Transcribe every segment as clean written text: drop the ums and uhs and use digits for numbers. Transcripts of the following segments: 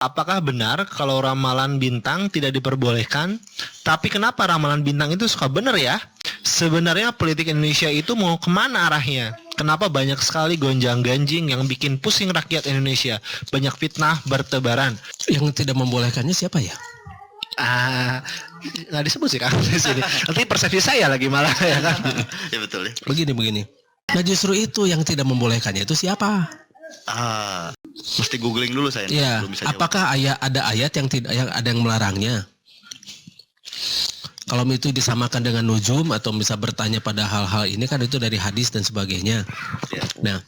Apakah benar kalau ramalan bintang tidak diperbolehkan? Tapi kenapa ramalan bintang itu suka benar ya? Sebenarnya politik Indonesia itu mau kemana arahnya? Kenapa banyak sekali gonjang-ganjing yang bikin pusing rakyat Indonesia? Banyak fitnah bertebaran. Yang tidak membolehkannya siapa ya? Nggak disebut sih kan di sini. Nanti persepsi saya lagi malah ya kan. Ya betul ya. Begini. Nah justru itu yang tidak membolehkannya itu siapa? Mesti googling dulu saya. Ya, belum bisa jawab. apakah ada ayat yang tidak yang ada yang melarangnya? Kalau itu disamakan dengan nujum atau bisa bertanya pada hal-hal ini kan itu dari hadis dan sebagainya. Ya. Nah,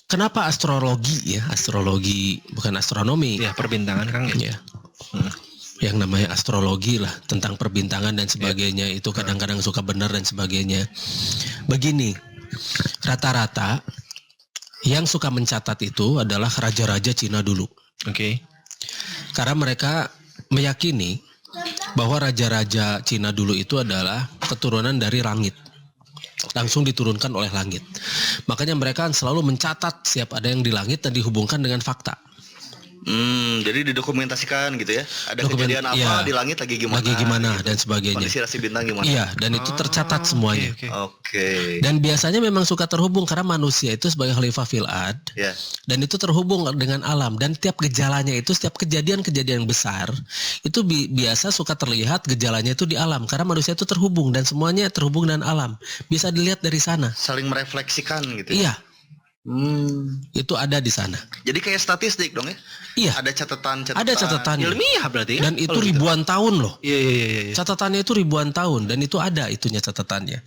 kenapa astrologi ya? Astrologi bukan astronomi. Ya perbintangan Kang ya. Ya. Yang namanya astrologi lah tentang perbintangan dan sebagainya itu kadang-kadang suka benar dan sebagainya. Begini, rata-rata yang suka mencatat itu adalah raja-raja Cina dulu. Oke. Karena mereka meyakini bahwa raja-raja Cina dulu itu adalah keturunan dari langit. Langsung diturunkan oleh langit. Makanya mereka selalu mencatat siap ada yang di langit dan dihubungkan dengan fakta. Jadi didokumentasikan gitu ya. Ada kejadian apa iya, di langit lagi gimana gitu. dan sebagainya. Kondisi rasi bintang gimana? Iya, dan itu tercatat semuanya. Oke. Dan biasanya memang suka terhubung karena manusia itu sebagai khalifah fil ard. Ya. Dan itu terhubung dengan alam dan tiap gejalanya itu setiap kejadian-kejadian besar itu biasa suka terlihat gejalanya itu di alam karena manusia itu terhubung dan semuanya terhubung dengan alam. Bisa dilihat dari sana. Saling merefleksikan gitu. Iya. Itu ada di sana. Jadi kayak statistik dong ya? Iya. Ada catatan. Ada catatannya. Ilmiah berarti ya? Dan itu ribuan tahun loh. Iya. Catatannya itu ribuan tahun dan itu ada itunya catatannya.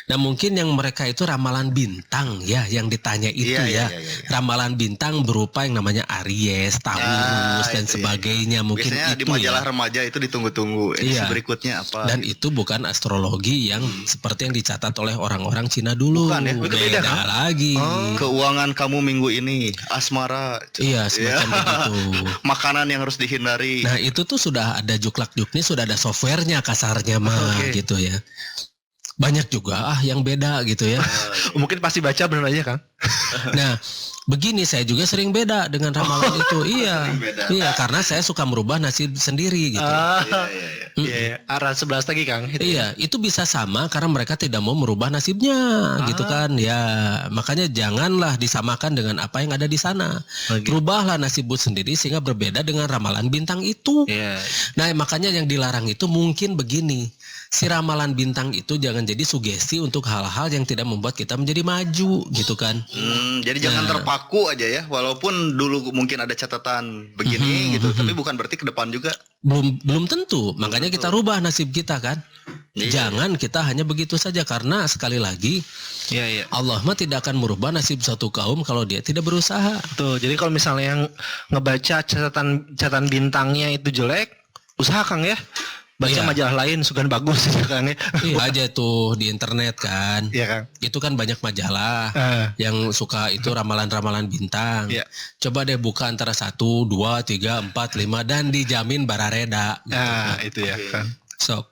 Nah mungkin yang mereka itu ramalan bintang ya yang ditanya itu Iya. Ramalan bintang berupa yang namanya Aries, Taurus dan sebagainya. Mungkin biasanya itu di majalah ya. remaja itu ditunggu-tunggu. Edisi berikutnya apa? Dan itu bukan astrologi yang seperti yang dicatat oleh orang-orang Cina dulu. Bukan ya? Beda lagi. Keuangan kamu minggu ini, asmara. Iya semacam begitu. Makanan yang harus dihindari. Nah itu tuh sudah ada juklak-juknya, sudah ada softwarenya kasarnya mah gitu ya. Banyak juga yang beda gitu ya. Mungkin pasti baca benar aja Kang. Nah begini saya juga sering beda dengan ramalan itu. Iya karena saya suka merubah nasib sendiri gitu. Iya. Arah 11 lagi Kang. Iya itu bisa sama karena mereka tidak mau merubah nasibnya gitu kan. Ya makanya janganlah disamakan dengan apa yang ada di sana. Rubahlah nasibmu sendiri sehingga berbeda dengan ramalan bintang itu. Nah makanya yang dilarang itu mungkin begini. Si ramalan bintang itu jangan jadi sugesti untuk hal-hal yang tidak membuat kita menjadi maju gitu kan. Jadi jangan terpaku aja ya. Walaupun dulu mungkin ada catatan begini gitu, tapi bukan berarti ke depan juga. Belum tentu. Makanya kita rubah nasib kita kan. Jangan kita hanya begitu saja karena sekali lagi Allah mah tidak akan merubah nasib satu kaum kalau dia tidak berusaha. Tuh, jadi kalau misalnya yang ngebaca catatan bintangnya itu jelek, usaha Kang ya. Baca majalah lain suka bagus gitu Kang ya. Iya aja tuh di internet kan. Iya Kang. Itu kan banyak majalah yang suka itu ramalan-ramalan bintang. Coba deh buka antara 1, 2, 3, 4, 5 dan dijamin barareda. Gitu. Nah itu ya Kang. Sok.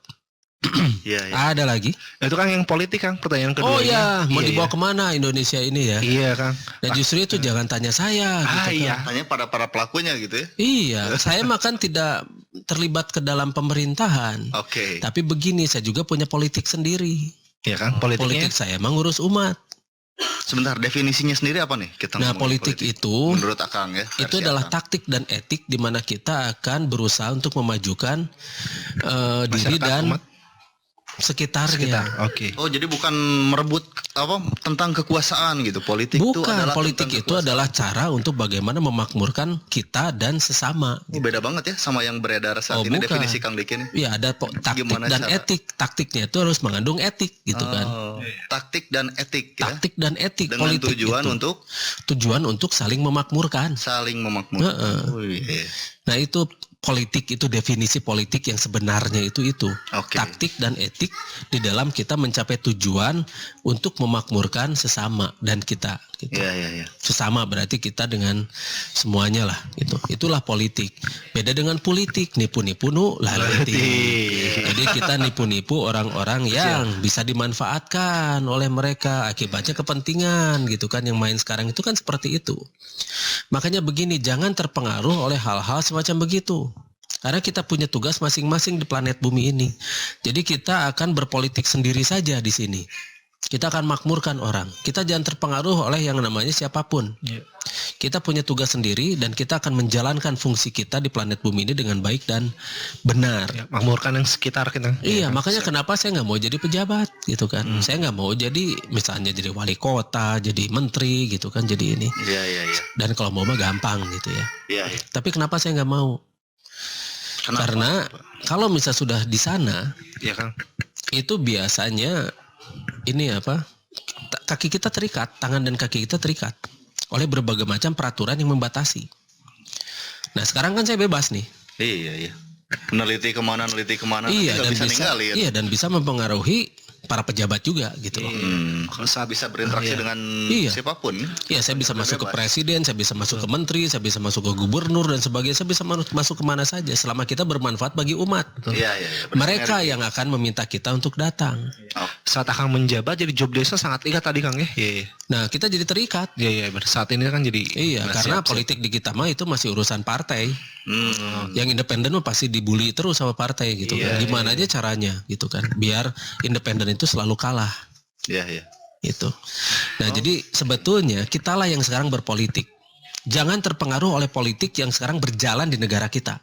Ada lagi? Itu Kang yang politik Kang pertanyaan kedua. Oh iya, mau dibawa kemana Indonesia ini ya? Iya Kang. Dan justru itu jangan tanya saya. Gitu, Kang. Tanya pada para pelakunya gitu ya? Iya, saya makan tidak terlibat ke dalam pemerintahan. Tapi begini, saya juga punya politik sendiri. Iya Kang, politik saya mengurus umat. Sebentar, definisinya sendiri apa nih? Politik itu menurut Akang ya. Itu adalah taktik dan etik di mana kita akan berusaha untuk memajukan diri dan umat sekitarnya. Oh, jadi bukan merebut tentang kekuasaan gitu. Politik itu adalah cara untuk bagaimana memakmurkan kita dan sesama. Ini beda banget ya sama yang beredar saat ini definisi Kang Dik ini. Iya, ada taktik dan etik. Taktiknya itu harus mengandung etik gitu kan. Taktik dan etik ya. Taktik dan etik dengan politik tujuan untuk saling memakmurkan. Saling memakmurkan. Nah, itu politik itu, definisi politik yang sebenarnya itu. Oke. Taktik dan etik di dalam kita mencapai tujuan untuk memakmurkan sesama dan kita gitu. Iya. Sesama berarti kita dengan semuanya lah gitu. Itulah politik. Beda dengan politik, nipu-nipu nu laliti. Jadi kita nipu-nipu orang-orang yang bisa dimanfaatkan oleh mereka, akibatnya kepentingan gitu kan. Yang main sekarang itu kan seperti itu. Makanya begini, jangan terpengaruh oleh hal-hal semacam begitu. Karena kita punya tugas masing-masing di planet bumi ini. Jadi kita akan berpolitik sendiri saja di sini. Kita akan makmurkan orang. Kita jangan terpengaruh oleh yang namanya siapapun. Kita punya tugas sendiri dan kita akan menjalankan fungsi kita di planet bumi ini dengan baik dan benar. Ya, makmurkan yang sekitar kita. Iya, makanya kenapa saya nggak mau jadi pejabat gitu kan. Saya nggak mau jadi misalnya jadi wali kota, jadi menteri gitu kan, jadi ini. Iya. Dan kalau mau mah gampang gitu ya. Iya. Tapi kenapa saya nggak mau? Kenapa? Karena kalau misal sudah di sana, Iya Kang. itu biasanya ini apa? Kaki kita terikat, tangan dan kaki kita terikat oleh berbagai macam peraturan yang membatasi. Nah sekarang kan saya bebas nih. Iya. Meneliti kemana, Iya, nggak dan bisa bisa, ninggalin. iya dan bisa mempengaruhi para pejabat juga gitu loh. Kalau saat bisa berinteraksi dengan Iya. siapapun. Iya, saya bisa masuk ke bebas. presiden, saya bisa masuk ke menteri, saya bisa masuk ke gubernur dan sebagainya. Saya bisa masuk kemana saja selama kita bermanfaat bagi umat. Iya. Mereka yang akan meminta kita untuk datang. Saat akan menjabat jadi job desa sangat ikat tadi Kang ya. Iya. Nah, kita jadi terikat. Iya. Saat ini kan jadi. Iya, Nah, karena siap. politik di kita mah itu masih urusan partai. Yang independen mah pasti dibully terus sama partai gitu kan. Gimana aja caranya gitu kan. Biar independen itu selalu kalah Iya. gitu. Nah, jadi sebetulnya kitalah yang sekarang berpolitik. Jangan terpengaruh oleh politik yang sekarang berjalan di negara kita.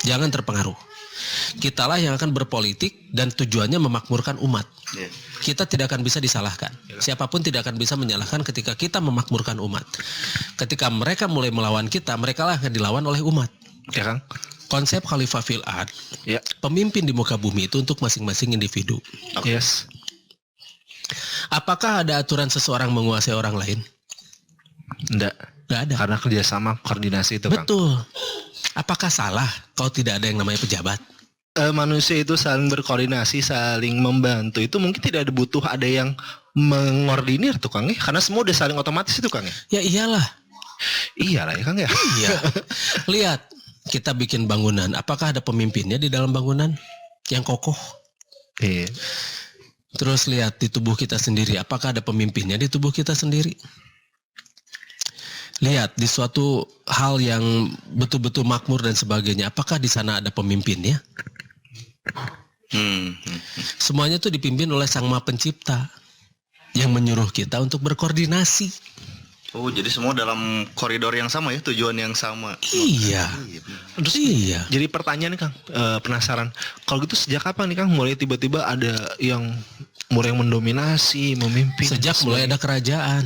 Jangan terpengaruh. Kitalah yang akan berpolitik dan tujuannya memakmurkan umat. Iya. Kita tidak akan bisa disalahkan. Siapapun tidak akan bisa menyalahkan ketika kita memakmurkan umat. Ketika mereka mulai melawan kita, mereka lah akan dilawan oleh umat. Ya Kang. Konsep Khalifah fil Ard, Ya. pemimpin di muka bumi itu untuk masing-masing individu. Yes. Apakah ada aturan seseorang menguasai orang lain? Enggak. Nggak ada. Karena kerjasama koordinasi itu Kang. Betul. Apakah salah kalau tidak ada yang namanya pejabat? Manusia itu saling berkoordinasi, saling membantu. Itu mungkin tidak ada butuh ada yang mengordinir tuh Kang ya. Karena semua udah saling otomatis itu Kang ya. Ya iyalah. Iyalah ya Kang ya. Iya. Lihat, kita bikin bangunan. Apakah ada pemimpinnya di dalam bangunan yang kokoh? Iya. Terus lihat di tubuh kita sendiri. Apakah ada pemimpinnya di tubuh kita sendiri? Lihat di suatu hal yang betul-betul makmur dan sebagainya. Apakah di sana ada pemimpinnya? Semuanya itu dipimpin oleh Sang Maha Pencipta yang menyuruh kita untuk berkoordinasi. Oh, jadi semua dalam koridor yang sama ya, tujuan yang sama. Iya. Terus Iya. jadi pertanyaan nih Kang, penasaran. Kalau gitu sejak kapan nih Kang mulai tiba-tiba ada yang mulai mendominasi, memimpin? Sejak mulai ada kerajaan.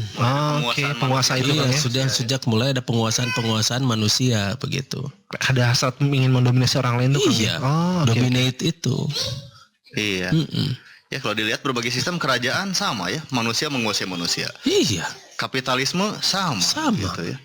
Oke, penguasa itu Iya, Kang ya. sudah sejak mulai ada penguasaan manusia begitu. Ada hasrat ingin mendominasi orang lain tuh Kang. Iya. Oh, oke. Dominate itu. Iya. Ya kalau dilihat berbagai sistem kerajaan sama ya, manusia menguasai manusia. Iya. Kapitalisme sama. Sama. Gitu ya.